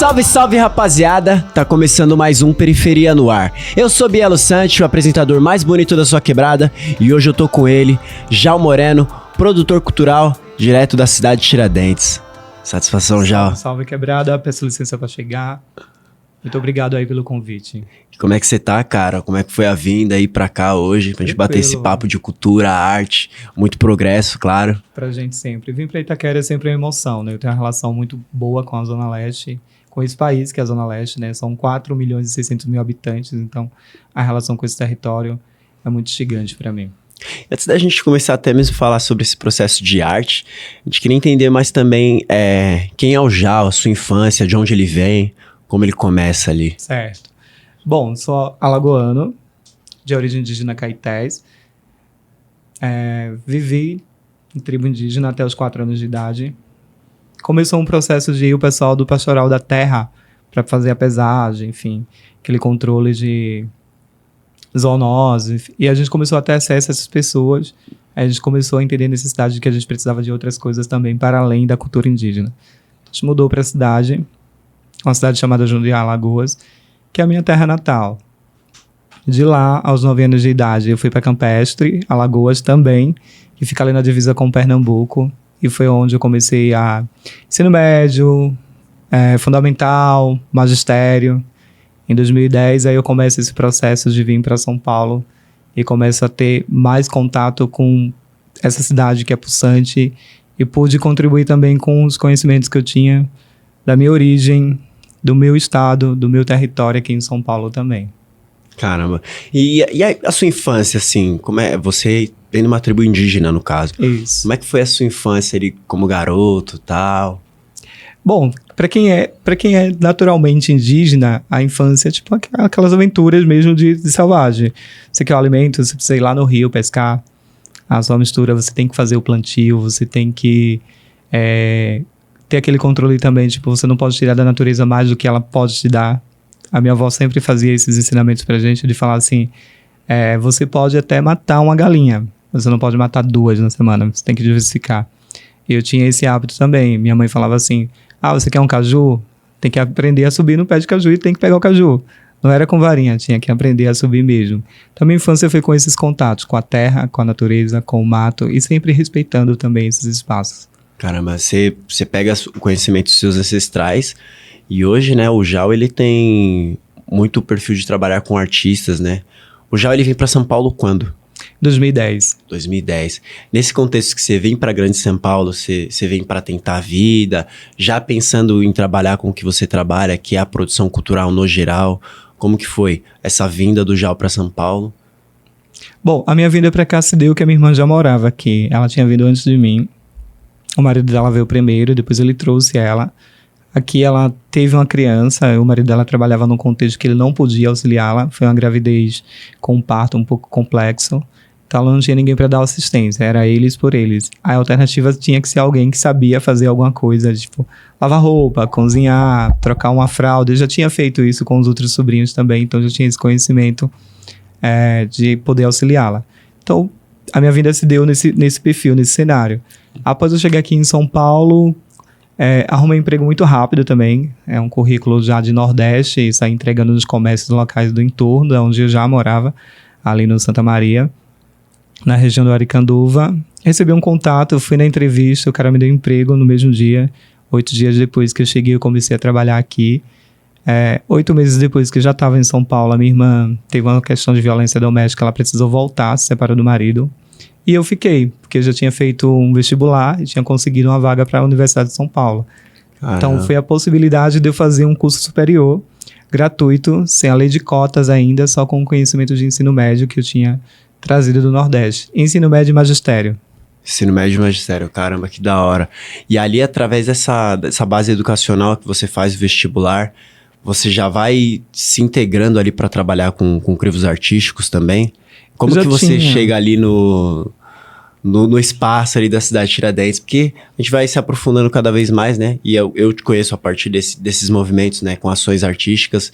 Salve, salve, rapaziada! Tá começando mais um Periferia no Ar. Eu sou Bielo Santi, o apresentador mais bonito da sua quebrada, e hoje eu tô com ele, Jal Moreno, produtor cultural, direto da cidade de Tiradentes. Satisfação, Jal. Salve, salve, quebrada. Peço licença pra chegar. Muito obrigado aí pelo convite. E como é que você tá, cara? Como é que foi a vinda aí pra cá hoje? Pra gente bater esse papo de cultura, arte, muito progresso, claro. Pra gente sempre. Vir pra Itaquera é sempre uma emoção, né? Eu tenho uma relação muito boa com a Zona Leste, com esse país que é a Zona Leste, né? São 4 milhões e 600 mil habitantes, então a relação com esse território é muito instigante pra mim. Antes da gente começar até mesmo a falar sobre esse processo de arte, a gente queria entender mais também quem é o Jal, a sua infância, de onde ele vem, como ele começa ali. Certo. Bom, sou alagoano, de origem indígena caetés. Vivi em tribo indígena até os 4 anos de idade. Começou um processo de ir o pessoal do Pastoral da Terra para fazer a pesagem, enfim, aquele controle de zoonose. E a gente começou a ter acesso a essas pessoas. Aí a gente começou a entender a necessidade de que a gente precisava de outras coisas também para além da cultura indígena. A gente mudou para a cidade, uma cidade chamada Jundiaí, Alagoas, que é a minha terra natal. De lá, aos 9 anos de idade, eu fui para Campestre, Alagoas também, que fica ali na divisa com Pernambuco, e foi onde eu comecei a ensino médio, fundamental, magistério. Em 2010, aí eu começo esse processo de vir para São Paulo e começo a ter mais contato com essa cidade que é pulsante e pude contribuir também com os conhecimentos que eu tinha da minha origem, do meu estado, do meu território aqui em São Paulo também. Caramba. E a sua infância, assim, como é? Você vem de uma tribo indígena, no caso. Isso. Como é que foi a sua infância ali como garoto e tal? Bom, para quem é naturalmente indígena, a infância é tipo aquelas aventuras mesmo de selvagem. Você quer o alimento, você precisa ir lá no rio pescar. A sua mistura, você tem que fazer o plantio, você tem que ter aquele controle também, tipo, você não pode tirar da natureza mais do que ela pode te dar. A minha avó sempre fazia esses ensinamentos pra gente, de falar assim, você pode até matar uma galinha, mas você não pode matar 2 na semana, você tem que diversificar. E eu tinha esse hábito também. Minha mãe falava assim, você quer um caju? Tem que aprender a subir no pé de caju e tem que pegar o caju. Não era com varinha, tinha que aprender a subir mesmo. Então, minha infância foi com esses contatos, com a terra, com a natureza, com o mato, e sempre respeitando também esses espaços. Caramba, você pega o conhecimento dos seus ancestrais e hoje, né, o Jal, ele tem muito perfil de trabalhar com artistas, né? O Jal, ele vem para São Paulo quando? 2010. 2010. Nesse contexto que você vem para Grande São Paulo, você vem para tentar a vida, já pensando em trabalhar com o que você trabalha, que é a produção cultural no geral, como que foi essa vinda do Jal para São Paulo? Bom, a minha vinda para cá se deu que a minha irmã já morava aqui. Ela tinha vindo antes de mim. O marido dela veio primeiro, depois ele trouxe ela. Aqui ela teve uma criança, o marido dela trabalhava num contexto que ele não podia auxiliá-la. Foi uma gravidez com um parto um pouco complexo. Então ela não tinha ninguém para dar assistência, era eles por eles. A alternativa tinha que ser alguém que sabia fazer alguma coisa, tipo lavar roupa, cozinhar, trocar uma fralda. Eu já tinha feito isso com os outros sobrinhos também, então eu já tinha esse conhecimento de poder auxiliá-la. Então a minha vida se deu nesse perfil, nesse cenário. Após eu chegar aqui em São Paulo, arrumei emprego muito rápido também. É um currículo já de Nordeste, e saí entregando nos comércios locais do entorno, onde eu já morava, ali no Santa Maria, na região do Aricanduva. Recebi um contato, fui na entrevista, o cara me deu emprego no mesmo dia. 8 dias depois que eu cheguei, eu comecei a trabalhar aqui. 8 meses depois que eu já estava em São Paulo, a minha irmã teve uma questão de violência doméstica, ela precisou voltar, se separou do marido. E eu fiquei, porque eu já tinha feito um vestibular e tinha conseguido uma vaga para a Universidade de São Paulo. Então, foi a possibilidade de eu fazer um curso superior, gratuito, sem a lei de cotas ainda, só com o conhecimento de ensino médio que eu tinha trazido do Nordeste. Ensino médio e magistério. Ensino médio e magistério, caramba, que da hora. E ali, através dessa base educacional que você faz, vestibular, você já vai se integrando ali para trabalhar com crivos artísticos também? Como que você chega ali no espaço ali da cidade de Tiradentes? Porque a gente vai se aprofundando cada vez mais, né? E eu te conheço a partir desses movimentos, né? Com ações artísticas.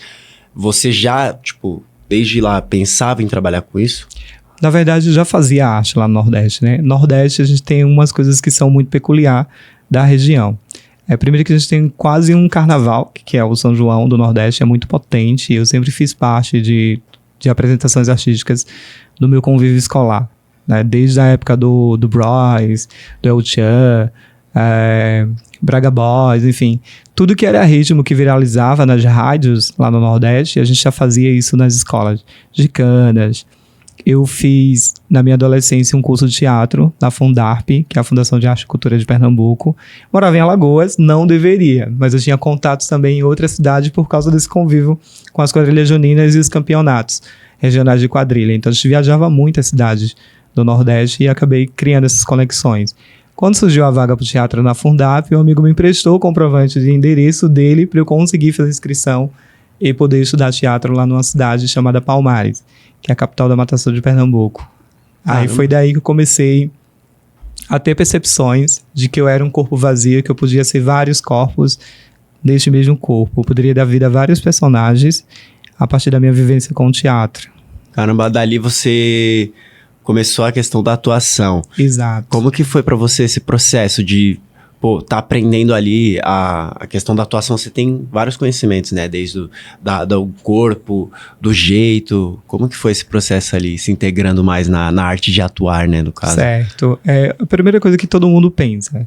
Você já, tipo, desde lá, pensava em trabalhar com isso? Na verdade, eu já fazia arte lá no Nordeste, né? Nordeste, a gente tem umas coisas que são muito peculiar da região. Primeiro que a gente tem quase um carnaval, que é o São João do Nordeste, é muito potente. Eu sempre fiz parte de apresentações artísticas no meu convívio escolar, né? Desde a época do Bros, do El Chan, Braga Boys, enfim. Tudo que era ritmo que viralizava nas rádios lá no Nordeste, a gente já fazia isso nas escolas de canas. Eu fiz, na minha adolescência, um curso de teatro na Fundarp, que é a Fundação de Arte e Cultura de Pernambuco. Morava em Alagoas, não deveria, mas eu tinha contatos também em outras cidades por causa desse convívio com as quadrilhas juninas e os campeonatos regionais de quadrilha. Então, a gente viajava muitas cidades do Nordeste e acabei criando essas conexões. Quando surgiu a vaga para o teatro na Fundarp, um amigo me emprestou o comprovante de endereço dele para eu conseguir fazer inscrição e poder estudar teatro lá numa cidade chamada Palmares, que é a capital da Mata Sul de Pernambuco. Aí foi daí que eu comecei a ter percepções de que eu era um corpo vazio, que eu podia ser vários corpos deste mesmo corpo. Eu poderia dar vida a vários personagens a partir da minha vivência com o teatro. Caramba, dali você começou a questão da atuação. Exato. Como que foi pra você esse processo de, tá aprendendo ali a questão da atuação? Você tem vários conhecimentos, né? Desde do corpo, do jeito. Como que foi esse processo ali, se integrando mais na arte de atuar, né, no caso? Certo. A primeira coisa que todo mundo pensa: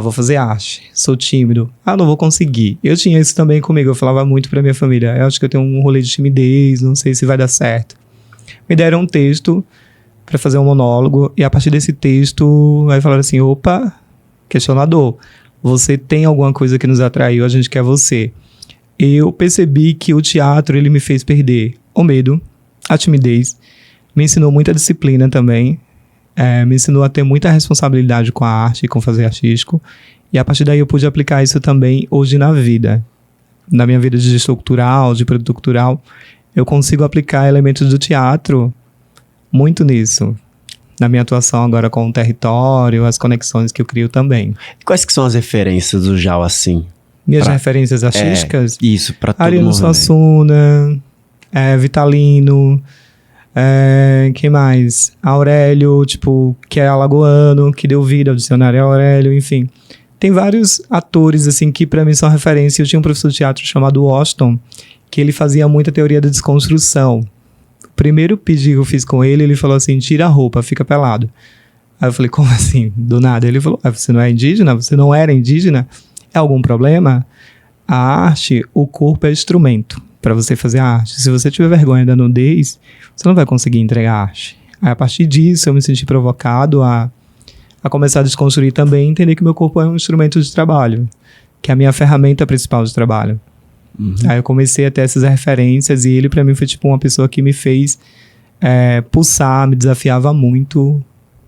vou fazer arte, sou tímido, não vou conseguir. Eu tinha isso também comigo, eu falava muito pra minha família: eu acho que eu tenho um rolê de timidez, não sei se vai dar certo. Me deram um texto pra fazer um monólogo, e a partir desse texto, aí falaram assim: opa, questionador, você tem alguma coisa que nos atraiu, a gente quer você. Eu percebi que o teatro, ele me fez perder o medo, a timidez, me ensinou muita disciplina também, me ensinou a ter muita responsabilidade com a arte e com fazer artístico, e a partir daí eu pude aplicar isso também hoje na vida. Na minha vida de gestor cultural, de produtor cultural, eu consigo aplicar elementos do teatro muito nisso. Na minha atuação agora com o território, as conexões que eu crio também. E quais que são as referências do Jal, assim? Minhas referências artísticas? Isso, pra todo Ariano mundo. Suassuna, Vitalino, quem mais? Aurélio, que é alagoano, que deu vida ao dicionário Aurélio, enfim. Tem vários atores, assim, que pra mim são referência. Eu tinha um professor de teatro chamado Washington, que ele fazia muita teoria da desconstrução. Primeiro pedido que eu fiz com ele, ele falou assim: tira a roupa, fica pelado. Aí eu falei: como assim? Do nada. Ele falou: você não é indígena? Você não era indígena? É algum problema? A arte, o corpo é instrumento para você fazer a arte. Se você tiver vergonha da nudez, você não vai conseguir entregar a arte. Aí, a partir disso, eu me senti provocado a começar a desconstruir também, entender que meu corpo é um instrumento de trabalho, que é a minha ferramenta principal de trabalho. Aí eu comecei a ter essas referências, e ele pra mim foi uma pessoa que me fez pulsar, me desafiava muito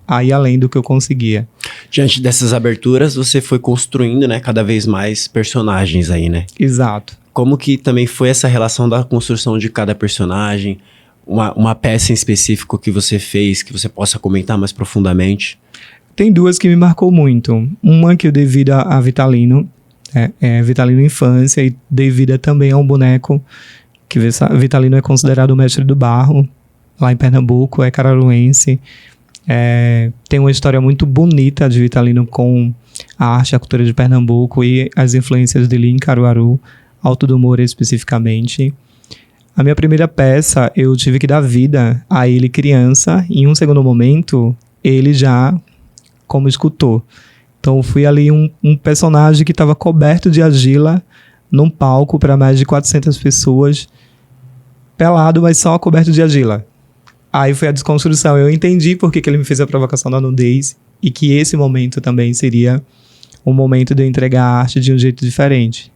a ir além do que eu conseguia. Diante dessas aberturas, você foi construindo, né, cada vez mais personagens aí, né? Exato. Como que também foi essa relação da construção de cada personagem? Uma peça em específico que você fez, que você possa comentar mais profundamente? Tem duas que me marcou muito. Uma que eu dei vida a Vitalino, Vitalino Infância, e dei vida também a um boneco que Vitalino é considerado o mestre do barro lá em Pernambuco, é cararuense. Tem uma história muito bonita de Vitalino com a arte e a cultura de Pernambuco e as influências dele em Caruaru, Alto do Moura especificamente. A minha primeira peça, eu tive que dar vida a ele criança, e em um segundo momento, ele já como escultor. Então, fui ali um personagem que estava coberto de argila num palco para mais de 400 pessoas, pelado, mas só coberto de argila. Aí foi a desconstrução. Eu entendi por que ele me fez a provocação da nudez, e que esse momento também seria um momento de eu entregar a arte de um jeito diferente.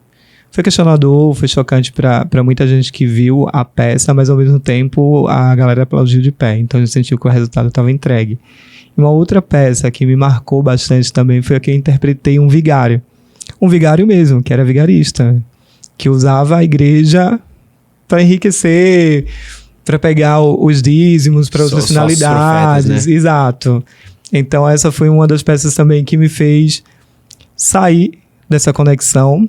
Foi questionador, foi chocante para muita gente que viu a peça, mas ao mesmo tempo a galera aplaudiu de pé. Então eu senti que o resultado estava entregue. E uma outra peça que me marcou bastante também foi a que eu interpretei um vigário. Um vigário mesmo, que era vigarista, que usava a igreja para enriquecer, para pegar os dízimos, para outras finalidades. Profetas, né? Exato. Então essa foi uma das peças também que me fez sair dessa conexão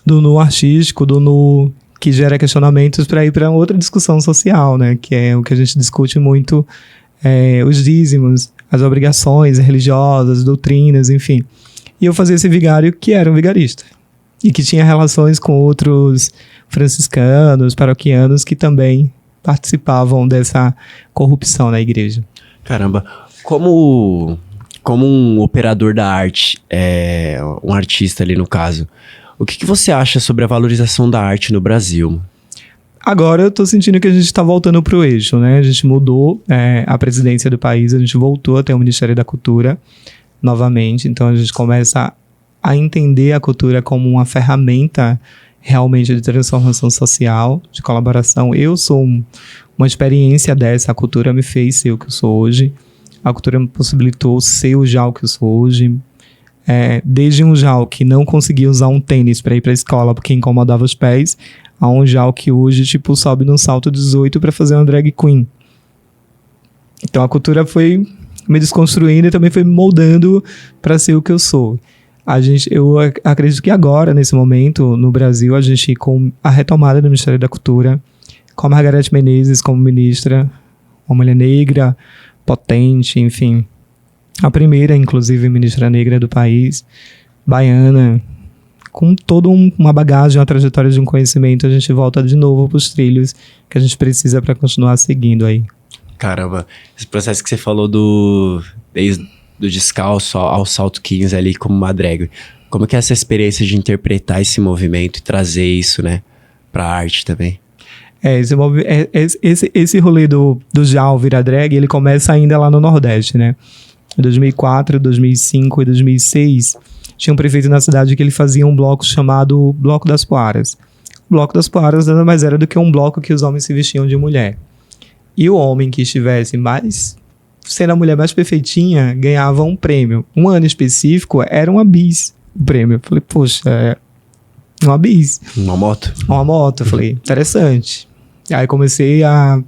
do nu artístico, do nu que gera questionamentos, para ir para outra discussão social, né? Que é o que a gente discute muito, os dízimos, as obrigações religiosas, doutrinas, enfim. E eu fazia esse vigário que era um vigarista. E que tinha relações com outros franciscanos, paroquianos que também participavam dessa corrupção na igreja. Caramba, como um operador da arte, um artista ali no caso, o que você acha sobre a valorização da arte no Brasil? Agora eu tô sentindo que a gente tá voltando pro eixo, né? A gente mudou a presidência do país, a gente voltou até o Ministério da Cultura novamente, então a gente começa a entender a cultura como uma ferramenta realmente de transformação social, de colaboração. Eu sou uma experiência dessa, a cultura me fez ser o que eu sou hoje, a cultura me possibilitou ser o Jal que eu sou hoje, desde um Jal que não conseguia usar um tênis para ir para a escola porque incomodava os pés, a um Jal que hoje tipo sobe num salto 18 para fazer uma drag queen. Então a cultura foi me desconstruindo e também foi me moldando para ser o que eu sou. Eu acredito que agora, nesse momento, no Brasil, a gente, com a retomada do Ministério da Cultura, com a Margareth Menezes como ministra, uma mulher negra, potente, enfim, a primeira, inclusive, ministra negra do país, baiana, com toda uma bagagem, uma trajetória de um conhecimento, a gente volta de novo para os trilhos que a gente precisa para continuar seguindo aí. Caramba, esse processo que você falou do descalço ao salto 15 ali como uma drag. Como que é essa experiência de interpretar esse movimento e trazer isso, né, pra arte também? Esse rolê do Jal virar drag, ele começa ainda lá no Nordeste, né? Em 2004, 2005 e 2006, tinha um prefeito na cidade que ele fazia um bloco chamado Bloco das Poaras. O Bloco das Poaras nada mais era do que um bloco que os homens se vestiam de mulher. E o homem que estivesse sendo a mulher mais perfeitinha, ganhava um prêmio. Um ano específico era uma bis o prêmio. Eu falei, poxa, uma bis. Uma moto? Uma moto. Eu falei, interessante. Aí comecei a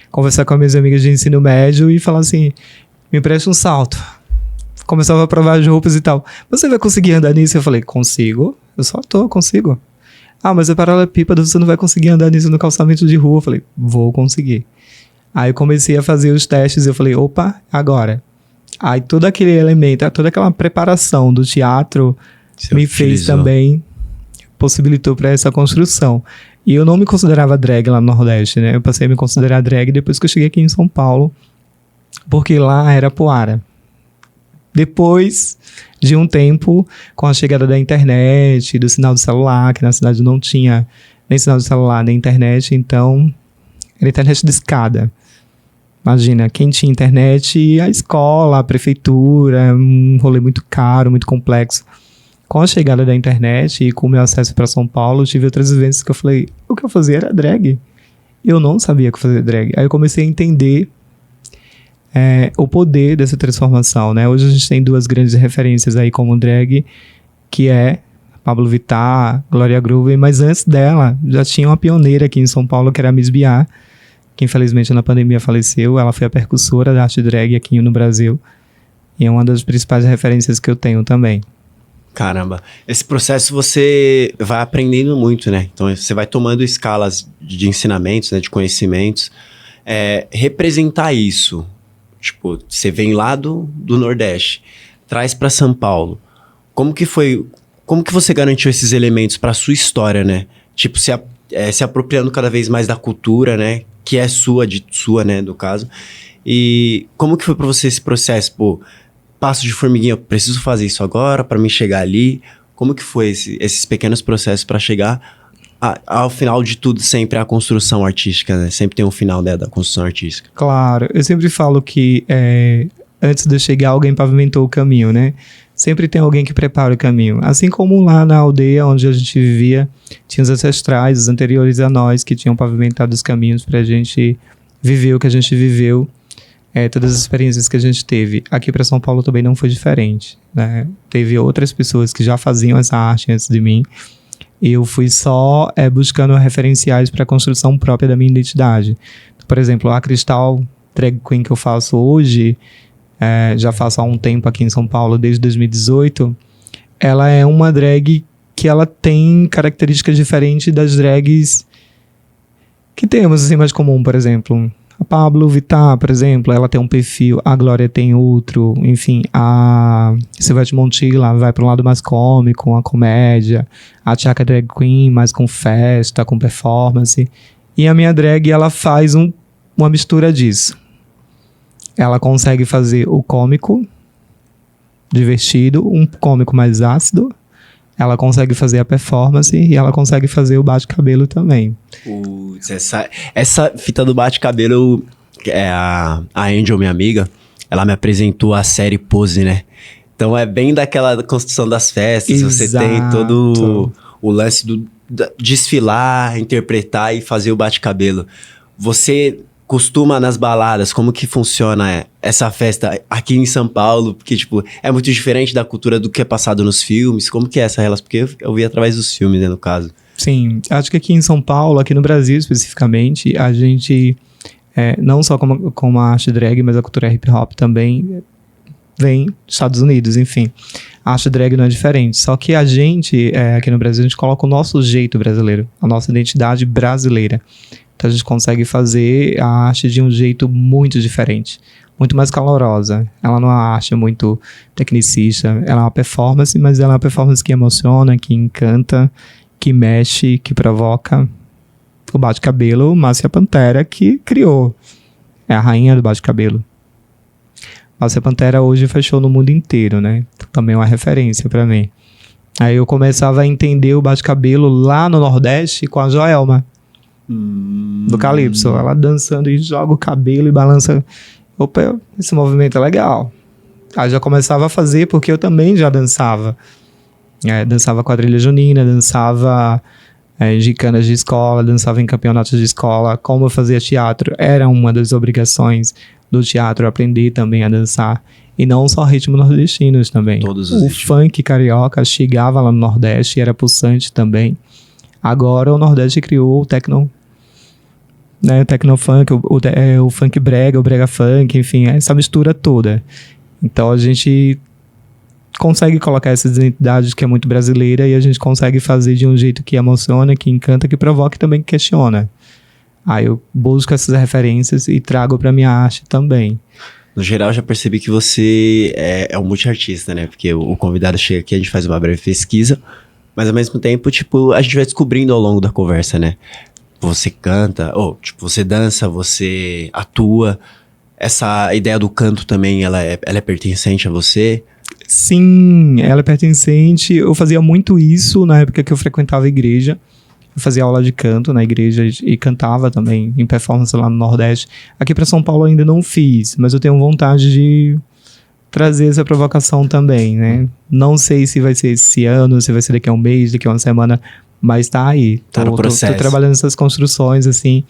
conversar com as minhas amigas de ensino médio e falar assim, me empresta um salto. Começava a provar as roupas e tal. Você vai conseguir andar nisso? Eu falei, consigo. Eu só consigo. Ah, mas é paralelepípedo, você não vai conseguir andar nisso no calçamento de rua. Eu falei, vou conseguir. Aí eu comecei a fazer os testes e eu falei, opa, agora. Aí todo aquele elemento, toda aquela preparação do teatro me fez também, possibilitou para essa construção. E eu não me considerava drag lá no Nordeste, né? Eu passei a me considerar drag depois que eu cheguei aqui em São Paulo, porque lá era poara. Depois de um tempo, com a chegada da internet, do sinal de celular, que na cidade não tinha nem sinal de celular, nem internet, então era internet de escada. Imagina, quem tinha internet, a escola, a prefeitura, um rolê muito caro, muito complexo. Com a chegada da internet e com o meu acesso para São Paulo, eu tive outras vivências que eu falei, o que eu fazia era drag. Eu não sabia que eu fazia drag. Aí eu comecei a entender o poder dessa transformação, né? Hoje a gente tem duas grandes referências aí como drag, que é Pablo Vittar, Gloria Groove, mas antes dela, já tinha uma pioneira aqui em São Paulo, que era a Miss Biar, que infelizmente na pandemia faleceu. Ela foi a percussora da arte drag aqui no Brasil e é uma das principais referências que eu tenho também. Caramba, esse processo você vai aprendendo muito, né? Então você vai tomando escalas de ensinamentos, né, de conhecimentos, representar isso. Tipo, você vem lá do Nordeste, traz para São Paulo. Como que você garantiu esses elementos para sua história, né? Tipo, se apropriando cada vez mais da cultura, né? Que é sua, né, no caso. E como que foi para você esse processo? Pô, passo de formiguinha, eu preciso fazer isso agora para mim chegar ali. Como que foi esses pequenos processos para chegar ao final de tudo, sempre a construção artística, né? Sempre tem um final, né, da construção artística. Claro, eu sempre falo que antes de eu chegar, alguém pavimentou o caminho, né? Sempre tem alguém que prepara o caminho. Assim como lá na aldeia onde a gente vivia, tinha os ancestrais, os anteriores a nós, que tinham pavimentado os caminhos para a gente viver o que a gente viveu, todas as experiências que a gente teve. Aqui para São Paulo também não foi diferente, né? Teve outras pessoas que já faziam essa arte antes de mim, e eu fui só buscando referenciais para a construção própria da minha identidade. Por exemplo, a Cristal Drag Queen que eu faço hoje, já faço há um tempo aqui em São Paulo, desde 2018, ela é uma drag que ela tem características diferentes das drags que temos, assim, mais comum. Por exemplo, A Pablo Vittar, por exemplo, ela tem um perfil, a Glória tem outro, enfim, a Silvete Montilla vai para um lado mais cômico, com a comédia, a Tchaka Drag Queen mais com festa, com performance, e a minha drag, ela faz uma mistura disso. Ela consegue fazer o cômico divertido, um cômico mais ácido, ela consegue fazer a performance e ela consegue fazer o bate-cabelo também. Essa fita do bate-cabelo, a Angel, minha amiga, ela me apresentou a série Pose, né? Então é bem daquela construção das festas, Exato. Você tem todo o lance do desfilar, interpretar e fazer o bate-cabelo. Você costuma nas baladas, como que funciona essa festa aqui em São Paulo? Porque, tipo, é muito diferente da cultura do que é passado nos filmes. Como que é essa relação? Porque eu vi através dos filmes, né, no caso. Sim, acho que aqui em São Paulo, aqui no Brasil especificamente, a gente, não só como a arte drag, mas a cultura hip hop também vem dos Estados Unidos, enfim. A arte drag não é diferente, só que a gente, aqui no Brasil, a gente coloca o nosso jeito brasileiro, a nossa identidade brasileira. Então a gente consegue fazer a arte de um jeito muito diferente, muito mais calorosa. Ela não é uma arte muito tecnicista, ela é uma performance, mas ela é uma performance que emociona, que encanta, que mexe, que provoca. O bate-cabelo, Márcia Pantera, que criou. É a rainha do bate-cabelo. Márcia Pantera hoje fechou no mundo inteiro, né? Também é uma referência pra mim. Aí eu começava a entender o bate-cabelo lá no Nordeste com a Joelma. Do Calypso, ela dançando e joga o cabelo e balança. Opa, esse movimento é legal. Aí já começava a fazer porque eu também já dançava. Dançava quadrilha junina, dançava gincana de escola, dançava em campeonatos de escola. Como eu fazia teatro, era uma das obrigações do teatro aprender também a dançar. E não só ritmos nordestinos também. Todos os ritmos. Funk carioca chegava lá no Nordeste e era pulsante também. Agora o Nordeste criou o techno, né, o tecnofunk, o funk brega, o brega funk, enfim, essa mistura toda. Então a gente consegue colocar essas identidades que é muito brasileira e a gente consegue fazer de um jeito que emociona, que encanta, que provoca e também que questiona. Aí eu busco essas referências e trago pra minha arte também. No geral, já percebi que você é um multiartista, né? Porque o convidado chega aqui, a gente faz uma breve pesquisa, mas ao mesmo tempo, tipo, a gente vai descobrindo ao longo da conversa, né? Você canta, você dança, você atua. Essa ideia do canto também, ela é pertencente a você? Sim, ela é pertencente. Eu fazia muito isso na época que eu frequentava a igreja. Eu fazia aula de canto na igreja e cantava também em performance lá no Nordeste. Aqui para São Paulo ainda não fiz, mas eu tenho vontade de trazer essa provocação também, né? Não sei se vai ser esse ano, se vai ser daqui a um mês, daqui a uma semana, mas tá aí. Tá no processo. Tô trabalhando essas construções, assim,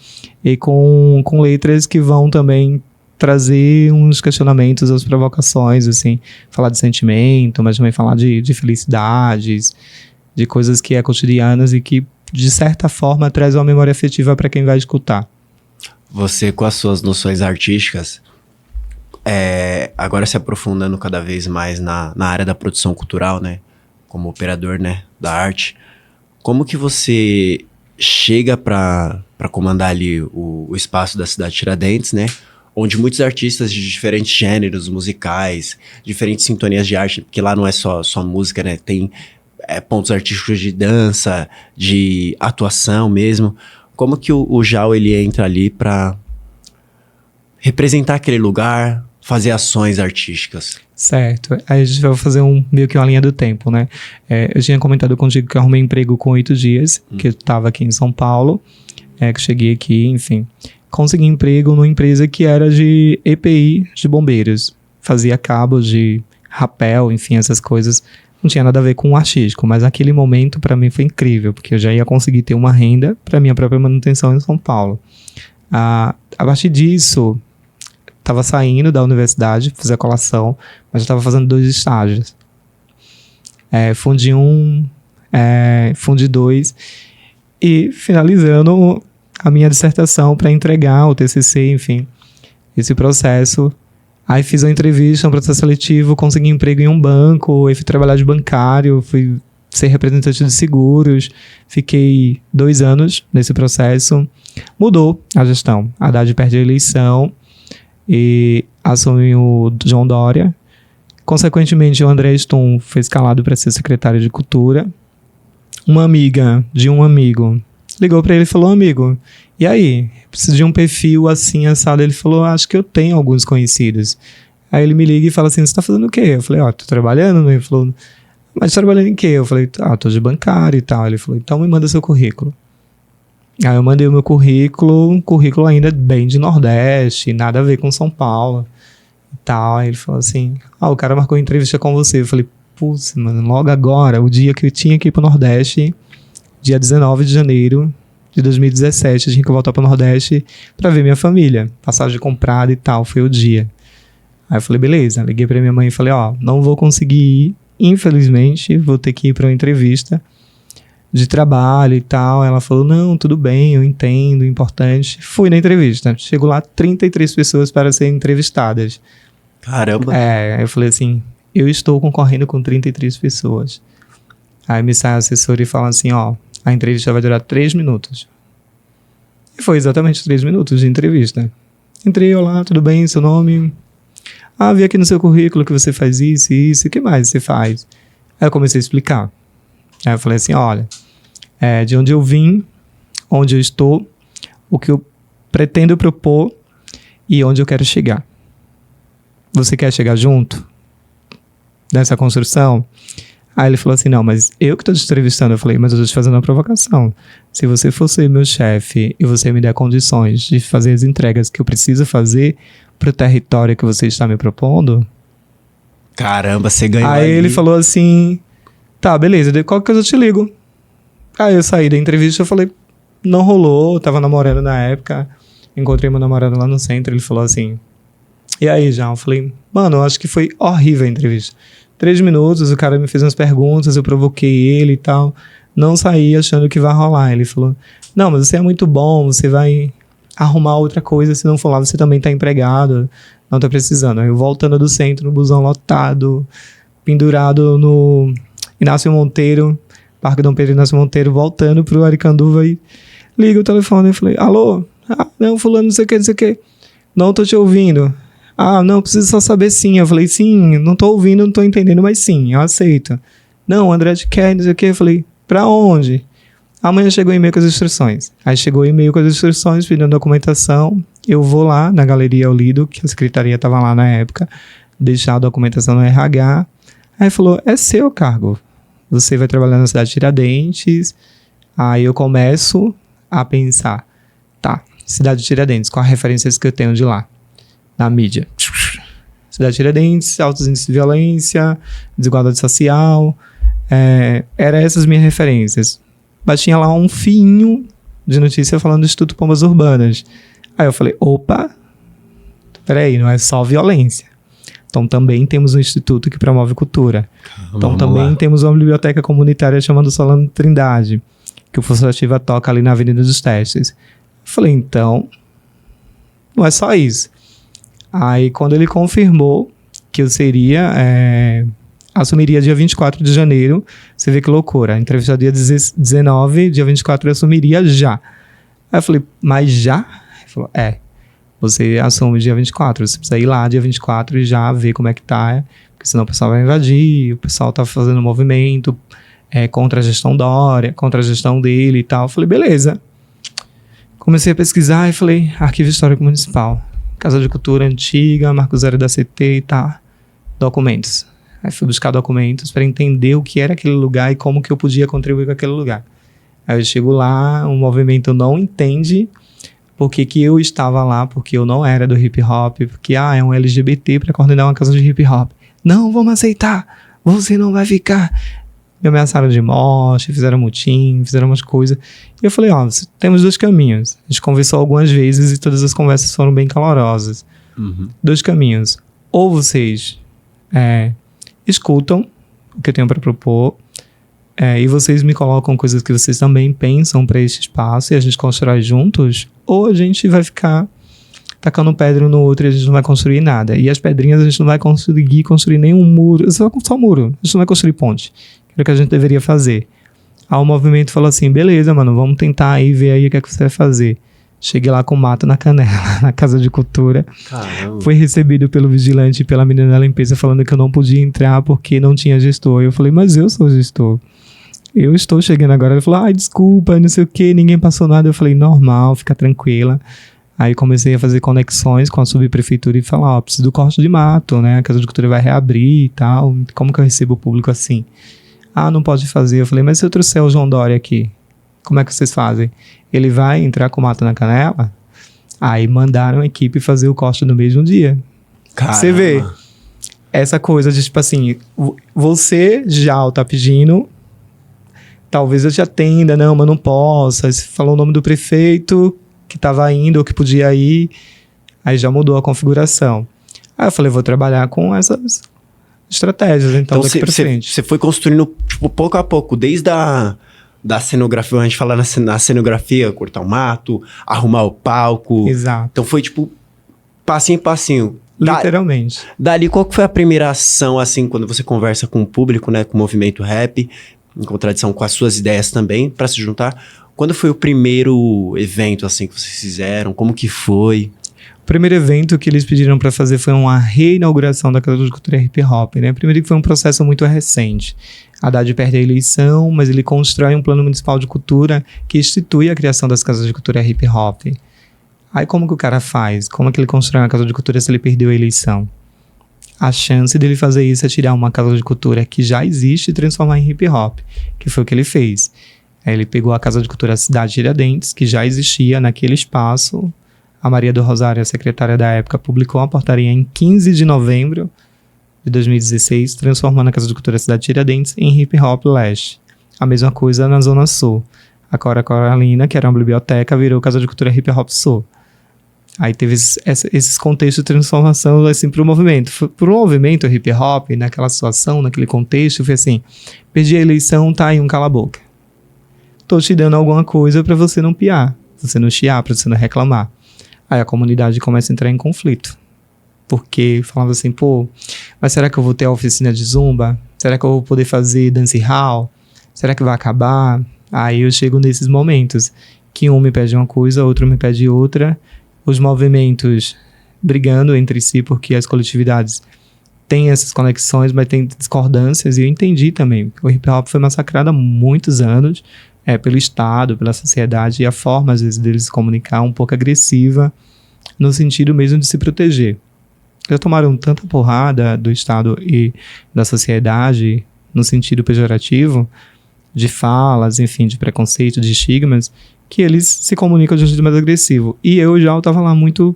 e com letras que vão também trazer uns questionamentos, as provocações, assim, falar de sentimento, mas também falar de felicidades, de coisas que é cotidianas e que, de certa forma, traz uma memória afetiva para quem vai escutar. Você, com as suas noções artísticas, agora se aprofundando cada vez mais na área da produção cultural, né? Como operador, né, da arte, como que você chega para comandar ali o espaço da cidade de Tiradentes, né? Onde muitos artistas de diferentes gêneros musicais, diferentes sintonias de arte, porque lá não é só música, né? Tem pontos artísticos de dança, de atuação mesmo. Como que o Jal, ele entra ali para representar aquele lugar, fazer ações artísticas? Certo. Aí a gente vai fazer meio que uma linha do tempo, né? Eu tinha comentado contigo que eu arrumei emprego com 8 dias, que eu estava aqui em São Paulo, que eu cheguei aqui, enfim. Consegui emprego numa empresa que era de EPI de bombeiros. Fazia cabos de rapel, enfim, essas coisas. Não tinha nada a ver com o artístico, mas naquele momento para mim foi incrível, porque eu já ia conseguir ter uma renda para minha própria manutenção em São Paulo. A partir disso, estava saindo da universidade, fiz a colação, mas já estava fazendo 2 estágios. Fundi 1, fundi 2 e finalizando a minha dissertação para entregar o TCC, enfim, esse processo. Aí fiz uma entrevista, um processo seletivo, consegui emprego em um banco, aí fui trabalhar de bancário, fui ser representante de seguros. Fiquei 2 anos nesse processo. Mudou a gestão. A Haddad perde a eleição e assumiu o João Dória. Consequentemente, o André Stum foi escalado para ser secretário de Cultura. Uma amiga de um amigo ligou para ele e falou: amigo, e aí? Preciso de um perfil assim, assado. Ele falou: acho que eu tenho alguns conhecidos. Aí ele me liga e fala assim: você tá fazendo o quê? Eu falei: tô trabalhando. Ele falou: mas trabalhando em quê? Eu falei: tô de bancário e tal. Ele falou: então me manda seu currículo. Aí eu mandei o meu currículo, um currículo ainda bem de Nordeste, nada a ver com São Paulo e tal. Aí ele falou assim: o cara marcou entrevista com você. Eu falei: putz, mano, logo agora, o dia que eu tinha que ir pro Nordeste, dia 19 de janeiro de 2017, eu tinha que voltar pro Nordeste pra ver minha família. Passagem comprada e tal, foi o dia. Aí eu falei: beleza, liguei pra minha mãe e falei: não vou conseguir ir, infelizmente, vou ter que ir pra uma entrevista de trabalho e tal. Ela falou: não, tudo bem, eu entendo, importante. Fui na entrevista, chegou lá 33 pessoas para serem entrevistadas. Caramba! Eu falei assim: eu estou concorrendo com 33 pessoas. Aí me sai a assessora e fala assim: a entrevista vai durar 3 minutos. E foi exatamente 3 minutos de entrevista. Entrei, olá, tudo bem, seu nome? Vi aqui no seu currículo que você faz isso e isso, o que mais você faz? Aí eu comecei a explicar. Aí eu falei assim: olha, de onde eu vim, onde eu estou, o que eu pretendo propor e onde eu quero chegar. Você quer chegar junto nessa construção? Aí ele falou assim: não, mas eu que estou te entrevistando. Eu falei: mas eu estou te fazendo uma provocação. Se você for ser meu chefe e você me der condições de fazer as entregas que eu preciso fazer para o território que você está me propondo... Caramba, você ganhou Aí ali. ele falou assim: tá, beleza, qualquer coisa eu te ligo. Aí eu saí da entrevista, eu falei: não rolou, eu tava namorando na época, encontrei meu namorado lá no centro, ele falou assim: e aí, João? Eu falei: mano, eu acho que foi horrível a entrevista. 3 minutos, o cara me fez umas perguntas, eu provoquei ele e tal, não saí achando que vai rolar. Ele falou: não, mas você é muito bom, você vai arrumar outra coisa, se não for lá você também tá empregado, não tá precisando. Aí eu voltando do centro, no busão lotado, pendurado no Inácio Monteiro, Parque Dom Pedro Inácio Monteiro, voltando pro Aricanduva, e liga o telefone e falei: alô? Não, fulano, não sei o que, não tô te ouvindo. Não, preciso só saber sim. Eu falei: sim, não tô ouvindo, não tô entendendo, mas sim, eu aceito. Não, André te quer, não sei o que. Eu falei: pra onde? Amanhã chegou o e-mail com as instruções. Aí chegou o e-mail com as instruções, pedindo documentação. Eu vou lá na Galeria Olido, que a secretaria estava lá na época, deixar a documentação no RH. Aí falou: é seu cargo. Você vai trabalhar na cidade de Tiradentes. Aí eu começo a pensar: tá, cidade de Tiradentes, quais referências que eu tenho de lá? Na mídia. Cidade de Tiradentes, altos índices de violência, desigualdade social. Eram essas minhas referências. Mas tinha lá um fiinho de notícia falando do Instituto Pombas Urbanas. Aí eu falei: opa, peraí, não é só violência. Então também temos um instituto que promove cultura. Então também temos uma biblioteca comunitária chamada Solano Trindade, que o Força Ativa toca ali na Avenida dos Testes. Eu falei: então, não é só isso. Aí quando ele confirmou que eu seria... assumiria dia 24 de janeiro. Você vê que loucura. A entrevista dia 19, dia 24 eu assumiria já. Aí eu falei: mas já? Ele falou: você assume dia 24. Você precisa ir lá dia 24 e já ver como é que tá. Porque senão o pessoal vai invadir. O pessoal tá fazendo um movimento contra a gestão Dória, contra a gestão dele e tal. Eu falei: beleza. Comecei a pesquisar e falei: Arquivo Histórico Municipal, Casa de Cultura Antiga, Marco Zero da CT e tal. Documentos. Aí fui buscar documentos para entender o que era aquele lugar e como que eu podia contribuir com aquele lugar. Aí eu chego lá, o movimento não entende por que eu estava lá, porque eu não era do hip hop, porque é um LGBT para coordenar uma casa de hip hop. Não vamos aceitar, você não vai ficar. Me ameaçaram de morte, fizeram mutim, fizeram umas coisas. E eu falei: temos 2 caminhos. A gente conversou algumas vezes e todas as conversas foram bem calorosas. 2 caminhos. Ou vocês... escutam o que eu tenho para propor e vocês me colocam coisas que vocês também pensam para este espaço e a gente constrói juntos, ou a gente vai ficar tacando pedra um no outro e a gente não vai construir nada. E as pedrinhas a gente não vai conseguir construir nenhum muro, só muro. A gente não vai construir ponte. Era o que a gente deveria fazer. Aí o movimento falou assim, beleza, mano, vamos tentar aí, ver aí o que é que você vai fazer. Cheguei lá com mato na canela, na Casa de Cultura. Caramba. Fui recebido pelo vigilante e pela menina da limpeza falando que eu não podia entrar porque não tinha gestor. Eu falei, mas eu sou gestor. Eu estou chegando agora. Ele falou, ai, desculpa, não sei o que, ninguém passou nada. Eu falei, normal, fica tranquila. Aí comecei a fazer conexões com a subprefeitura e falar, ó, preciso do corte de mato, né? A Casa de Cultura vai reabrir e tal. Como que eu recebo o público assim? Ah, não pode fazer. Eu falei, mas se eu trouxer o João Dória aqui, como é que vocês fazem? Ele vai entrar com mato na canela? Aí mandaram a equipe fazer o corte no mesmo dia. Caramba. Você vê essa coisa de tipo assim, você já tá pedindo, talvez eu te atenda, não, mas não posso. Aí você falou o nome do prefeito que tava indo ou que podia ir, aí já mudou a configuração. Aí eu falei, vou trabalhar com essas estratégias, então daqui pra frente. Você foi construindo, tipo, pouco a pouco, desde da cenografia, a gente fala na cenografia, cortar o mato, arrumar o palco. Exato. Então foi tipo, passinho em passinho. Literalmente. Dali, qual que foi a primeira ação, assim, quando você conversa com o público, né, com o movimento rap, em contradição com as suas ideias também, pra se juntar? Quando foi o primeiro evento, assim, que vocês fizeram? Como que foi? O primeiro evento que eles pediram para fazer foi uma reinauguração da Casa de Cultura Hip Hop, né? Primeiro que foi um processo muito recente. Haddad perde a eleição, mas ele constrói um plano municipal de cultura que institui a criação das Casas de Cultura Hip Hop. Aí como que o cara faz? Como é que ele constrói uma Casa de Cultura se ele perdeu a eleição? A chance dele fazer isso é tirar uma Casa de Cultura que já existe e transformar em hip hop, que foi o que ele fez. Aí ele pegou a Casa de Cultura Cidade Tiradentes, que já existia naquele espaço. A Maria do Rosário, a secretária da época, publicou uma portaria em 15 de novembro de 2016, transformando a Casa de Cultura Cidade Tiradentes em Hip Hop Leste. A mesma coisa na Zona Sul. A Cora Coralina, que era uma biblioteca, virou Casa de Cultura Hip Hop Sul. Aí teve esses contextos de transformação assim, para o movimento. Para o movimento hip hop, naquela situação, naquele contexto, foi assim, perdi a eleição, tá aí um cala-boca. Tô te dando alguma coisa para você não piar, pra você não chiar, para você não reclamar. Aí a comunidade começa a entrar em conflito. Porque falava assim, pô, mas será que eu vou ter a oficina de zumba? Será que eu vou poder fazer dance hall? Será que vai acabar? Aí eu chego nesses momentos que um me pede uma coisa, outro me pede outra, os movimentos brigando entre si, porque as coletividades têm essas conexões, mas tem discordâncias, e eu entendi também. O hip hop foi massacrado há muitos anos, pelo Estado, pela sociedade, e a forma, às vezes, deles se comunicar um pouco agressiva, no sentido mesmo de se proteger. Já tomaram tanta porrada do Estado e da sociedade, no sentido pejorativo, de falas, enfim, de preconceito, de estigmas, que eles se comunicam de um jeito mais agressivo. E eu já estava lá muito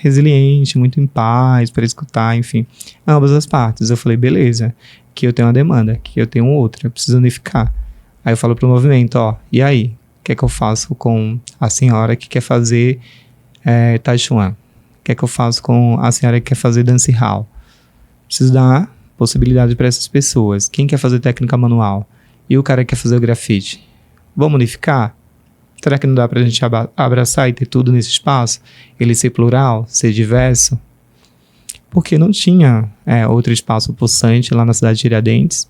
resiliente, muito em paz, para escutar, enfim, ambas as partes. Eu falei, beleza, que eu tenho uma demanda, que eu tenho outra, eu preciso unificar. Aí eu falo pro movimento, ó, e aí? O que é que eu faço com a senhora que quer fazer Tai Chuan? O que é que eu faço com a senhora que quer fazer dance hall? Preciso dar possibilidade para essas pessoas. Quem quer fazer técnica manual? E o cara que quer fazer o grafite? Vamos unificar? Será que não dá pra gente abraçar e ter tudo nesse espaço? Ele ser plural, ser diverso? Porque não tinha outro espaço pulsante lá na cidade de Tiradentes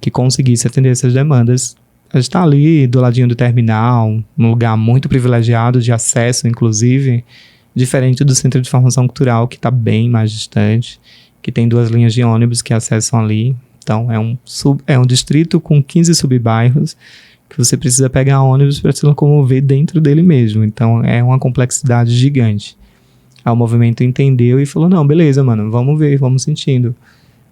que conseguisse atender essas demandas. A gente está ali do ladinho do terminal, num lugar muito privilegiado de acesso, inclusive, diferente do Centro de Formação Cultural, que está bem mais distante, que tem 2 linhas de ônibus que acessam ali. Então, é um distrito com 15 subbairros que você precisa pegar ônibus para se locomover dentro dele mesmo. Então, é uma complexidade gigante. Aí o movimento entendeu e falou, não, beleza, mano, vamos ver, vamos sentindo.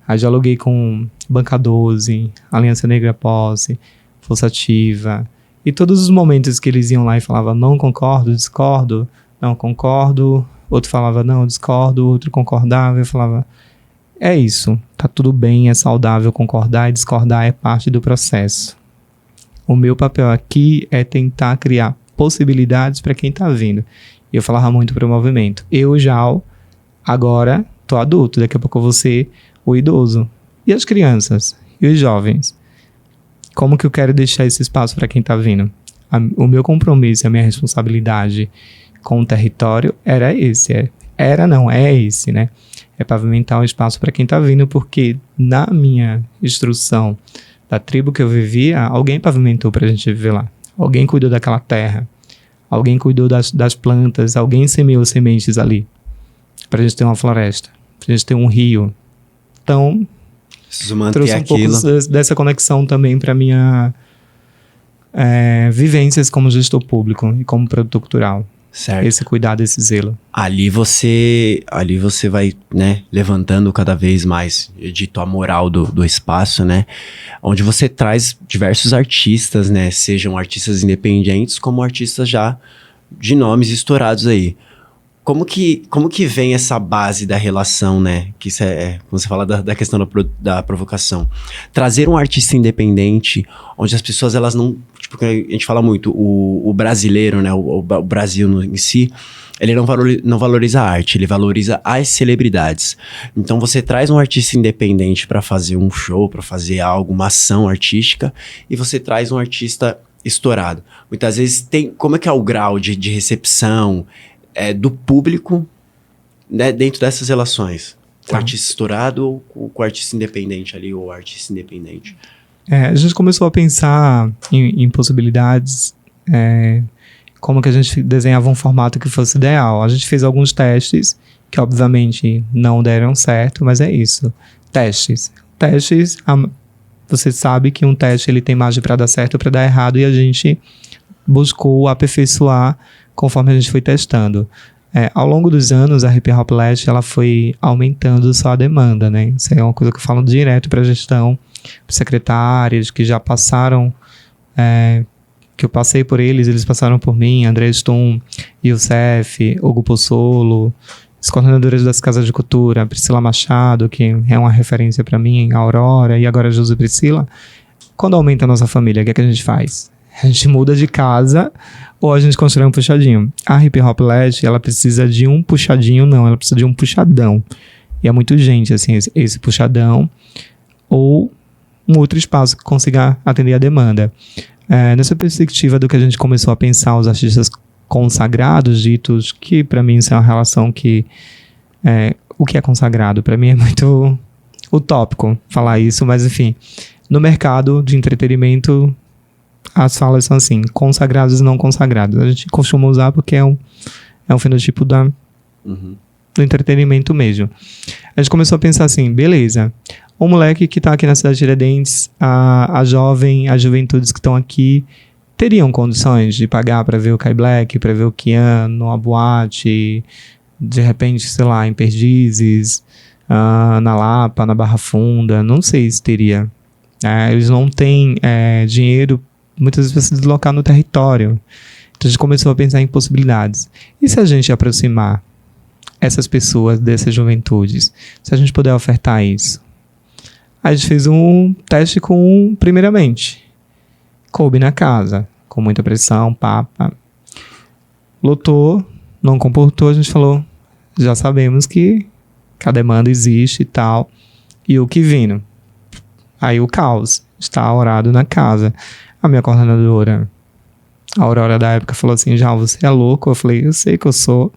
Aí dialoguei com Banca 12, Aliança Negra Posse, Força Ativa, e todos os momentos que eles iam lá e falavam, não concordo, discordo, não concordo, outro falava, não, discordo, outro concordava, eu falava, é isso, tá tudo bem, é saudável concordar e discordar, é parte do processo. O meu papel aqui é tentar criar possibilidades para quem tá vindo. E eu falava muito para o movimento. Eu já, agora, tô adulto, daqui a pouco eu vou ser o idoso. E as crianças? E os jovens? Como que eu quero deixar esse espaço para quem tá vindo? O meu compromisso, a minha responsabilidade com o território era esse. É esse, né? É pavimentar o espaço para quem tá vindo, porque na minha instrução da tribo que eu vivia, alguém pavimentou pra gente viver lá. Alguém cuidou daquela terra. Alguém cuidou das plantas. Alguém semeou sementes ali. Pra gente ter uma floresta. Pra gente ter um rio. Então, Preciso manter trouxe um pouco dessa conexão também pra minha vivências como gestor público e como produtor cultural. Certo. Esse cuidado, esse zelo. Ali você vai, né, levantando cada vez mais, dito, a moral do espaço, né? Onde você traz diversos artistas, né? Sejam artistas independentes como artistas já de nomes estourados aí. Como que vem essa base da relação, né? Que isso quando você fala da questão da provocação. Trazer um artista independente, onde as pessoas, elas não... Tipo, a gente fala muito, o brasileiro, né? O Brasil em si, ele não valoriza a arte, ele valoriza as celebridades. Então, você traz um artista independente para fazer um show, para fazer algo, uma ação artística, e você traz um artista estourado. Muitas vezes como é que é o grau de recepção do público, né, dentro dessas relações? O artista estourado ou com o artista independente ali, ou o artista independente? A gente começou a pensar em possibilidades, como que a gente desenhava um formato que fosse ideal. A gente fez alguns testes, que obviamente não deram certo, mas é isso. Testes, você sabe que um teste ele tem margem para dar certo ou para dar errado, e a gente buscou aperfeiçoar conforme a gente foi testando. Ao longo dos anos, a Hip Hop Leste, ela foi aumentando só a demanda, né? Isso é uma coisa que eu falo direto para a gestão, para secretários que já passaram, que eu passei por eles passaram por mim, André Stum, Youssef, Hugo Pozzolo, as coordenadoras das Casas de Cultura, Priscila Machado, que é uma referência para mim, a Aurora, e agora a Josi Priscila. Quando aumenta a nossa família, o que é que a gente faz? A gente muda de casa ou a gente constrói um puxadinho. A Hip Hop Leste, ela precisa de um puxadinho, não, ela precisa de um puxadão. E é muito gente, assim, esse puxadão ou um outro espaço que consiga atender a demanda. Nessa perspectiva do que a gente começou a pensar, os artistas consagrados, ditos, que para mim isso é uma relação que... o que é consagrado? Para mim é muito utópico falar isso, mas enfim, no mercado de entretenimento... As falas são assim, consagrados e não consagrados. A gente costuma usar porque é um fenotipo do entretenimento mesmo. A gente começou a pensar assim, beleza, o moleque que está aqui na cidade de Tiradentes, as juventudes que estão aqui, teriam condições de pagar para ver o Kai Black, para ver o Kiano, a boate, de repente, sei lá, em Perdizes, na Lapa, na Barra Funda, não sei se teria. Eles não têm dinheiro muitas vezes para se deslocar no território. Então a gente começou a pensar em possibilidades. E se a gente aproximar essas pessoas dessas juventudes? Se a gente puder ofertar isso? A gente fez um teste primeiramente, coube na casa, com muita pressão, papa. Lotou, não comportou, a gente falou, já sabemos que a demanda existe e tal. E o que vindo? Aí o caos está orado na casa. A minha coordenadora, a Aurora da época, falou assim, já, você é louco? Eu falei, eu sei que eu sou.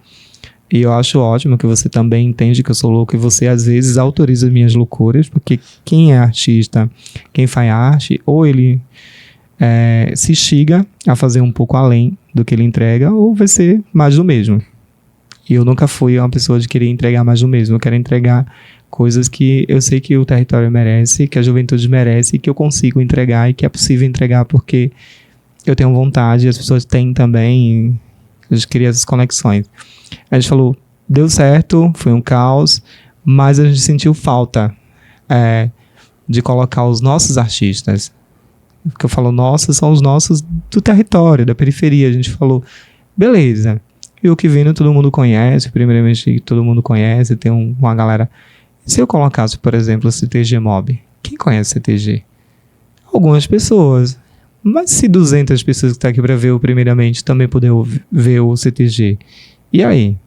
E eu acho ótimo que você também entende que eu sou louco e você às vezes autoriza as minhas loucuras, porque quem é artista, quem faz arte, ou ele se instiga a fazer um pouco além do que ele entrega, ou vai ser mais do mesmo. E eu nunca fui uma pessoa de querer entregar mais do mesmo. Eu quero entregar coisas que eu sei que o território merece, que a juventude merece, que eu consigo entregar e que é possível entregar porque eu tenho vontade e as pessoas têm também. A gente cria essas conexões. A gente falou, deu certo, foi um caos, mas a gente sentiu falta de colocar os nossos artistas. Porque eu falo, nossos são os nossos do território, da periferia. A gente falou, beleza. E o que vindo todo mundo conhece, primeiramente todo mundo conhece, tem uma galera... Se eu colocasse, por exemplo, o CTG Mob, quem conhece CTG? Algumas pessoas. Mas se 200 pessoas que estão aqui para ver o primeiramente também poder ver o CTG, e aí?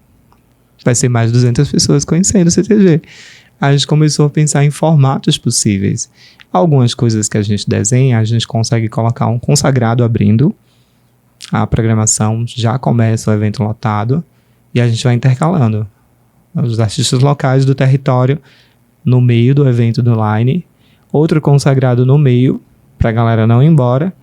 Vai ser mais de 200 pessoas conhecendo o CTG. A gente começou a pensar em formatos possíveis. Algumas coisas que a gente desenha, a gente consegue colocar um consagrado abrindo a programação, já começa o evento lotado, e a gente vai intercalando os artistas locais do território no meio do evento do Line, outro consagrado no meio, pra galera não ir embora.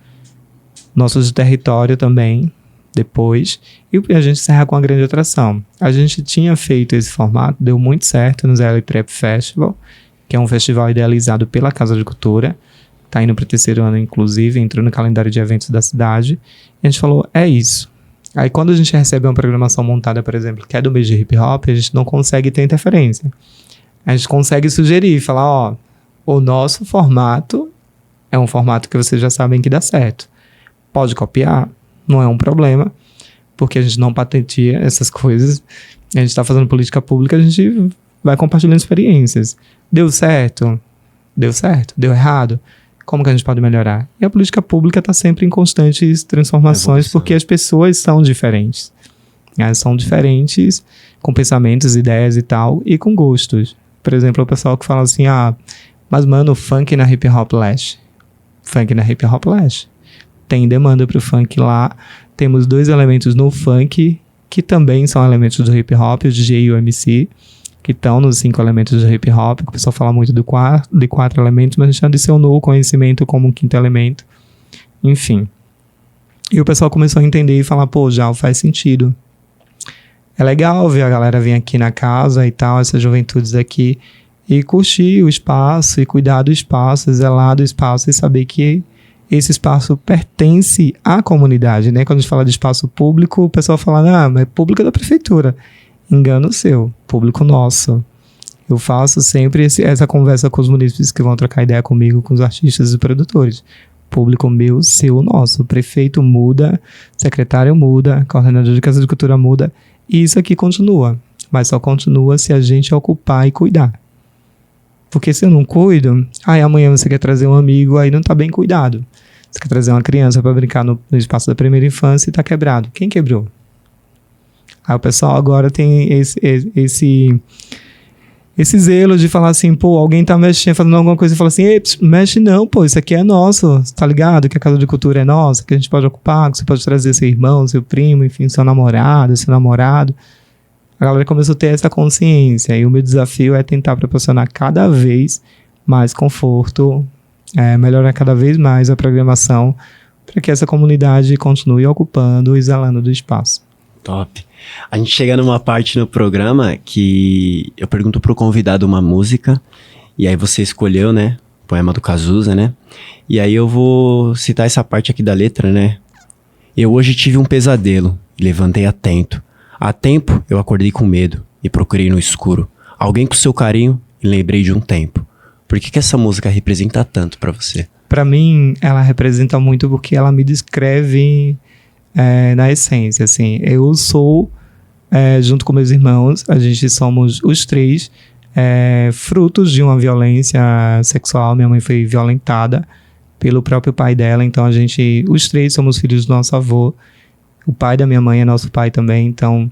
Nossos de território também, depois. E a gente encerra com uma grande atração. A gente tinha feito esse formato, deu muito certo no ZL Trap Festival, que é um festival idealizado pela Casa de Cultura. Tá indo para o 3º ano, inclusive, entrou no calendário de eventos da cidade. E a gente falou, é isso. Aí quando a gente recebe uma programação montada, por exemplo, que é do mês de hip hop, a gente não consegue ter interferência. A gente consegue sugerir, falar, ó, o nosso formato é um formato que vocês já sabem que dá certo. Pode copiar, não é um problema, porque a gente não patenteia essas coisas. A gente está fazendo política pública, a gente vai compartilhando experiências. Deu certo? Deu certo? Deu errado? Como que a gente pode melhorar? E a política pública está sempre em constantes transformações, porque as pessoas são diferentes. Elas são diferentes com pensamentos, ideias e tal, e com gostos. Por exemplo, o pessoal que fala assim, mas mano, funk na hip hop lash. Funk na hip hop lash. Tem demanda pro funk lá. Temos 2 elementos no funk, que também são elementos do hip hop, o DJ e o MC, que estão nos 5 elementos do hip hop, que o pessoal fala muito de 4 elementos, mas a gente adicionou o conhecimento como um 5º elemento. Enfim. E o pessoal começou a entender e falar, pô, já faz sentido. É legal ver a galera vir aqui na casa e tal, essas juventudes aqui, e curtir o espaço, e cuidar do espaço, zelar do espaço, e saber que esse espaço pertence à comunidade, né? Quando a gente fala de espaço público, o pessoal fala, mas é público da prefeitura. Engano seu, público nosso. Eu faço sempre essa conversa com os munícipes que vão trocar ideia comigo, com os artistas e produtores. Público meu, seu, nosso. Prefeito muda, secretário muda, coordenador de Casa de Cultura muda. E isso aqui continua. Mas só continua se a gente ocupar e cuidar. Porque se eu não cuido, amanhã você quer trazer um amigo, aí não está bem cuidado. Você quer trazer uma criança para brincar no espaço da primeira infância e está quebrado. Quem quebrou? Aí o pessoal agora tem esse zelo de falar assim, pô, alguém tá mexendo, fazendo alguma coisa e fala assim, mexe não, pô, isso aqui é nosso, tá ligado? Que a Casa de Cultura é nossa, que a gente pode ocupar, que você pode trazer seu irmão, seu primo, enfim, seu namorado. A galera começou a ter essa consciência e o meu desafio é tentar proporcionar cada vez mais conforto, melhorar cada vez mais a programação para que essa comunidade continue ocupando e zelando do espaço. Top. A gente chega numa parte no programa que eu pergunto pro convidado uma música e aí você escolheu, né? Poema do Cazuza, né? E aí eu vou citar essa parte aqui da letra, né? Eu hoje tive um pesadelo e levantei atento. Há tempo eu acordei com medo e procurei no escuro alguém com seu carinho e lembrei de um tempo. Por que essa música representa tanto pra você? Pra mim, ela representa muito porque ela me descreve na essência, assim. Eu sou, junto com meus irmãos, a gente somos os 3 frutos de uma violência sexual. Minha mãe foi violentada pelo próprio pai dela, então os 3 somos filhos do nosso avô. O pai da minha mãe é nosso pai também, então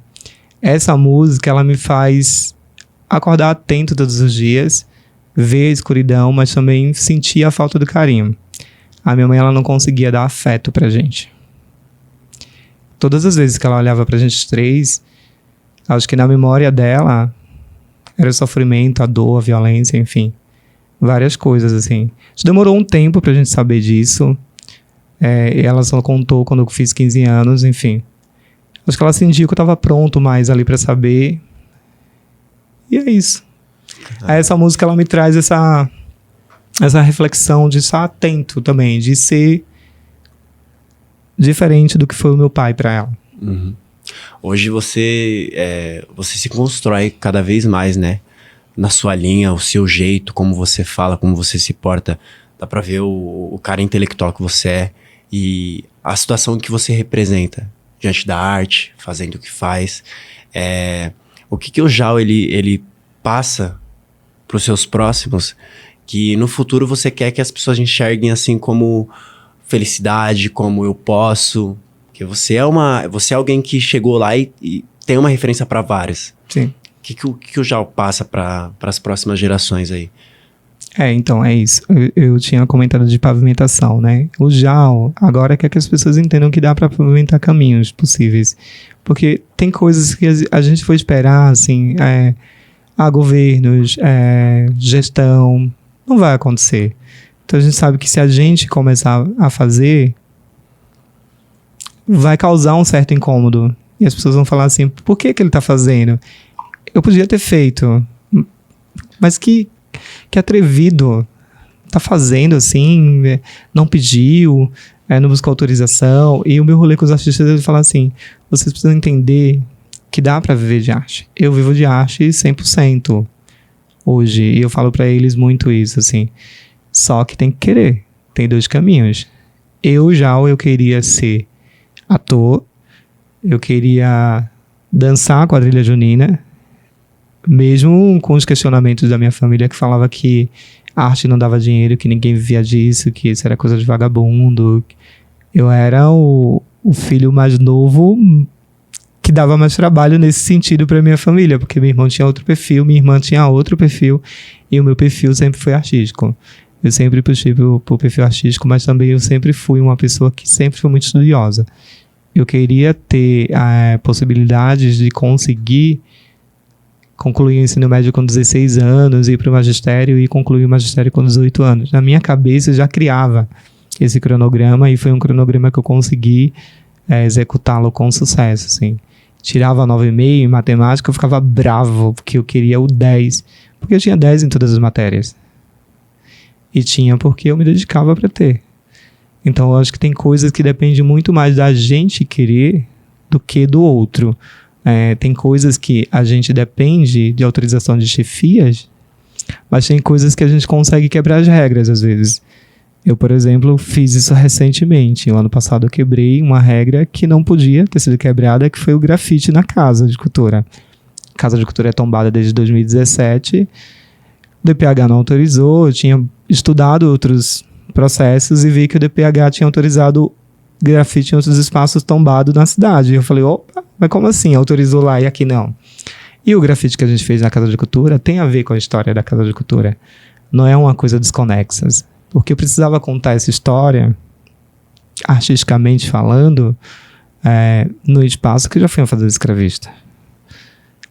essa música, ela me faz acordar atento todos os dias, ver a escuridão, mas também sentir a falta do carinho. A minha mãe, ela não conseguia dar afeto pra gente. Todas as vezes que ela olhava pra gente 3, acho que na memória dela era o sofrimento, a dor, a violência, enfim. Várias coisas, assim. Isso demorou um tempo pra gente saber disso. Ela só contou quando eu fiz 15 anos, enfim. Acho que ela sentiu que eu tava pronto mais ali pra saber. E é isso. Aí essa música, ela me traz essa reflexão de estar atento também, de ser diferente do que foi o meu pai para ela. Uhum. Hoje você se constrói cada vez mais, né? Na sua linha, o seu jeito, como você fala, como você se porta. Dá pra ver o cara intelectual que você é e a situação que você representa diante da arte, fazendo o que faz. O que o Jal, ele passa pros seus próximos, que no futuro você quer que as pessoas enxerguem assim como felicidade, como eu posso, que você é alguém que chegou lá e tem uma referência para vários. Sim. O que o Jal passa para as próximas gerações aí? Então, é isso. Eu tinha comentado de pavimentação, né? O Jal agora quer que as pessoas entendam que dá para pavimentar caminhos possíveis. Porque tem coisas que a gente foi esperar, assim, governos, gestão, não vai acontecer. Então a gente sabe que se a gente começar a fazer, vai causar um certo incômodo. E as pessoas vão falar assim, por que ele tá fazendo? Eu podia ter feito. Mas que atrevido. Tá fazendo assim, não pediu, não buscou autorização. E o meu rolê com os artistas, ele fala assim, vocês precisam entender que dá pra viver de arte. Eu vivo de arte 100% hoje. E eu falo pra eles muito isso, assim. Só que tem que querer. Tem 2 caminhos. Eu queria ser ator. Eu queria dançar a quadrilha junina. Mesmo com os questionamentos da minha família que falava que a arte não dava dinheiro, que ninguém vivia disso, que isso era coisa de vagabundo. Eu era o filho mais novo que dava mais trabalho nesse sentido para minha família, porque meu irmão tinha outro perfil, minha irmã tinha outro perfil, e o meu perfil sempre foi artístico. Eu sempre puxei pro perfil artístico, mas também eu sempre fui uma pessoa que sempre foi muito estudiosa. Eu queria ter possibilidades de conseguir concluir o ensino médio com 16 anos, ir para o magistério e concluir o magistério com 18 anos. Na minha cabeça eu já criava esse cronograma e foi um cronograma que eu consegui executá-lo com sucesso, assim. Tirava 9,5 em matemática, eu ficava bravo, porque eu queria o 10, porque eu tinha 10 em todas as matérias. E tinha porque eu me dedicava para ter. Então eu acho que tem coisas que dependem muito mais da gente querer do que do outro. Tem coisas que a gente depende de autorização de chefias, mas tem coisas que a gente consegue quebrar as regras às vezes. Eu, por exemplo, fiz isso recentemente. O ano passado eu quebrei uma regra que não podia ter sido quebrada, que foi o grafite na Casa de Cultura. A Casa de Cultura é tombada desde 2017. O DPH não autorizou, eu tinha estudado outros processos e vi que o DPH tinha autorizado grafite em outros espaços tombados na cidade. Eu falei, opa, mas como assim? Autorizou lá e aqui não? E o grafite que a gente fez na Casa de Cultura tem a ver com a história da Casa de Cultura. Não é uma coisa desconexa. Porque eu precisava contar essa história, artisticamente falando, no espaço que já foi uma fazenda escravista.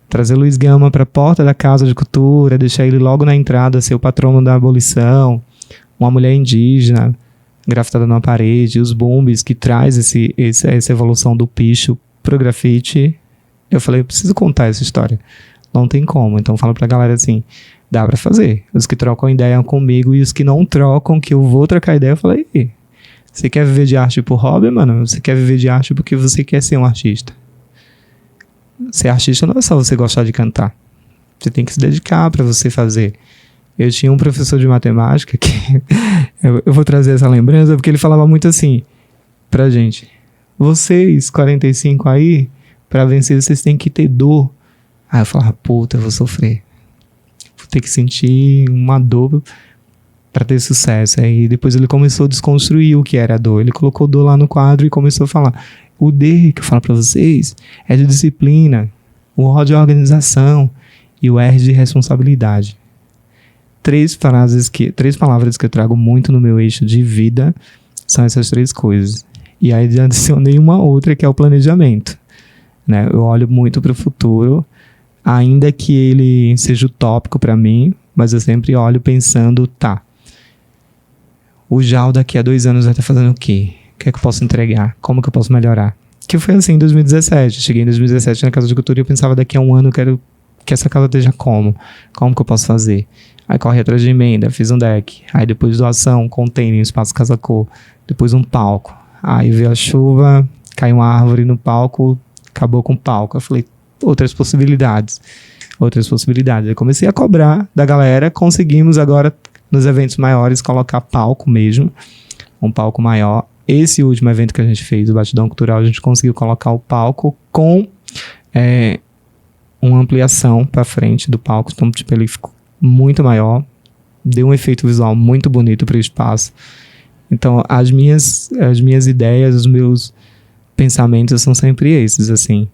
Trazer Luiz Gama para a porta da Casa de Cultura, deixar ele logo na entrada ser o patrono da abolição, uma mulher indígena grafitada na parede, os bombes que traz essa evolução do picho pro grafite. Eu falei, eu preciso contar essa história. Não tem como. Então falo pra galera assim, dá pra fazer. Os que trocam ideia comigo e os que não trocam, que eu vou trocar ideia, eu falei, você quer viver de arte por hobby, mano? Você quer viver de arte porque você quer ser um artista. Ser artista não é só você gostar de cantar. Você tem que se dedicar pra você fazer. Eu tinha um professor de matemática que... eu vou trazer essa lembrança porque ele falava muito assim pra gente. Vocês, 45 aí, pra vencer vocês têm que ter dor. Aí eu falava, puta, eu vou sofrer. Vou ter que sentir uma dor pra ter sucesso. Aí depois ele começou a desconstruir o que era a dor. Ele colocou dor lá no quadro e começou a falar. O D que eu falo pra vocês é de disciplina, o O de organização e o R de responsabilidade. 3 palavras que eu trago muito no meu eixo de vida são essas 3 coisas. E aí adicionei uma outra que é o planejamento. Né? Eu olho muito para o futuro, ainda que ele seja utópico para mim, mas eu sempre olho pensando, o Jal daqui a 2 anos vai estar fazendo o quê? O que é que eu posso entregar? Como que eu posso melhorar? Que foi assim em 2017. Cheguei em 2017 na Casa de Cultura e eu pensava, daqui a 1 ano eu quero que essa casa esteja como? Como que eu posso fazer? Aí corre atrás de emenda, fiz um deck. Aí depois doação, container, espaço Casa Cor. Depois um palco. Aí veio a chuva, caiu uma árvore no palco, acabou com o palco. Eu falei, outras possibilidades. Aí comecei a cobrar da galera, conseguimos agora, nos eventos maiores, colocar palco mesmo. Um palco maior. Esse último evento que a gente fez, o Batidão Cultural, a gente conseguiu colocar o palco com uma ampliação para frente do palco. Então, tipo, ele ficou muito maior, deu um efeito visual muito bonito para o espaço. Então, as minhas ideias, os meus pensamentos são sempre esses, assim.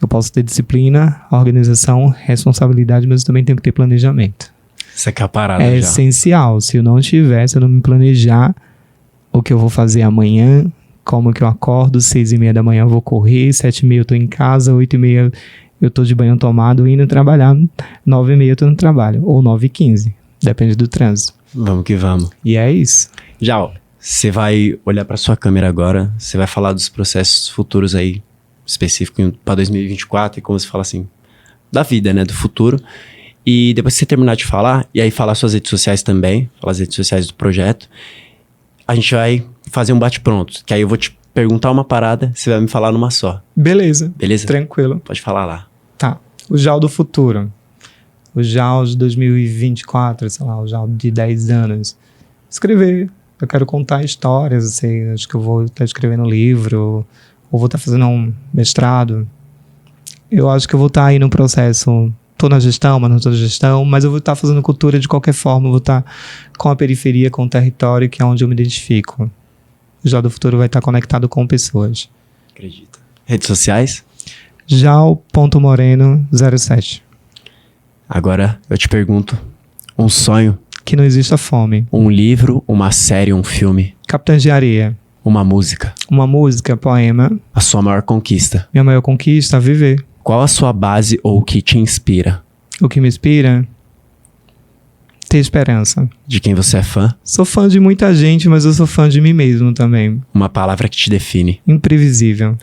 Eu posso ter disciplina, organização, responsabilidade, mas eu também tenho que ter planejamento. Isso aqui é a parada já. Essencial. Se eu não não me planejar o que eu vou fazer amanhã, como que eu acordo, 6:30 da manhã eu vou correr, 7:30 eu tô em casa, 8:30 eu tô de banho tomado indo trabalhar, 9:30 eu tô no trabalho, ou 9:15. Depende do trânsito. Vamos que vamos. E é isso. Já, ó, você vai olhar para sua câmera agora, você vai falar dos processos futuros aí, específicos para 2024, e como você fala assim, da vida, né, do futuro. E depois que você terminar de falar, e aí falar suas redes sociais também, falar as redes sociais do projeto, a gente vai fazer um bate-pronto, que aí eu vou te perguntar uma parada, você vai me falar numa só. Beleza. Beleza? Tranquilo. Pode falar lá. Tá. O JAL do futuro. O JAL de 2024, sei lá, o JAL de 10 anos. Escrever. Eu quero contar histórias, assim, acho que eu vou estar escrevendo um livro, ou vou estar fazendo um mestrado. Eu acho que eu vou estar aí no processo, tô na gestão, mas não tô na gestão, mas eu vou estar fazendo cultura de qualquer forma, eu vou estar com a periferia, com o território, que é onde eu me identifico. O JAL do futuro vai estar conectado com pessoas. Acredito. Redes sociais? Jal.moreno07. Agora eu te pergunto, um sonho, Que não exista fome. um livro, uma série, um filme, Capitães de Areia. uma música, Uma música, poema. a sua maior conquista. Minha maior conquista, viver. Qual a sua base ou o que te inspira? O que me inspira? Ter esperança. De quem você é fã? Sou fã de muita gente, mas eu sou fã de mim mesmo também. Uma palavra que te define. Imprevisível.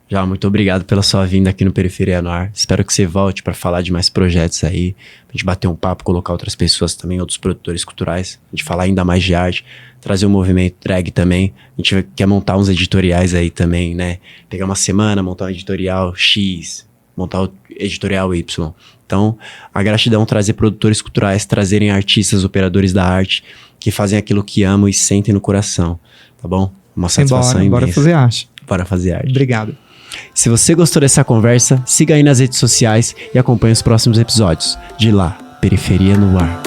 Já, muito obrigado pela sua vinda aqui no Periferia no Ar. Espero que você volte para falar de mais projetos aí, pra gente bater um papo, colocar outras pessoas também, outros produtores culturais, a gente falar ainda mais de arte, trazer o movimento drag também. A gente quer montar uns editoriais aí também, né? Pegar uma semana, montar um editorial X, montar o editorial Y. Então, a gratidão trazer produtores culturais, trazerem artistas, operadores da arte, que fazem aquilo que amam e sentem no coração, tá bom? Uma satisfação imensa. Bora fazer arte. Bora fazer arte. Obrigado. Se você gostou dessa conversa, siga aí nas redes sociais e acompanhe os próximos episódios. De lá, Periferia no Ar.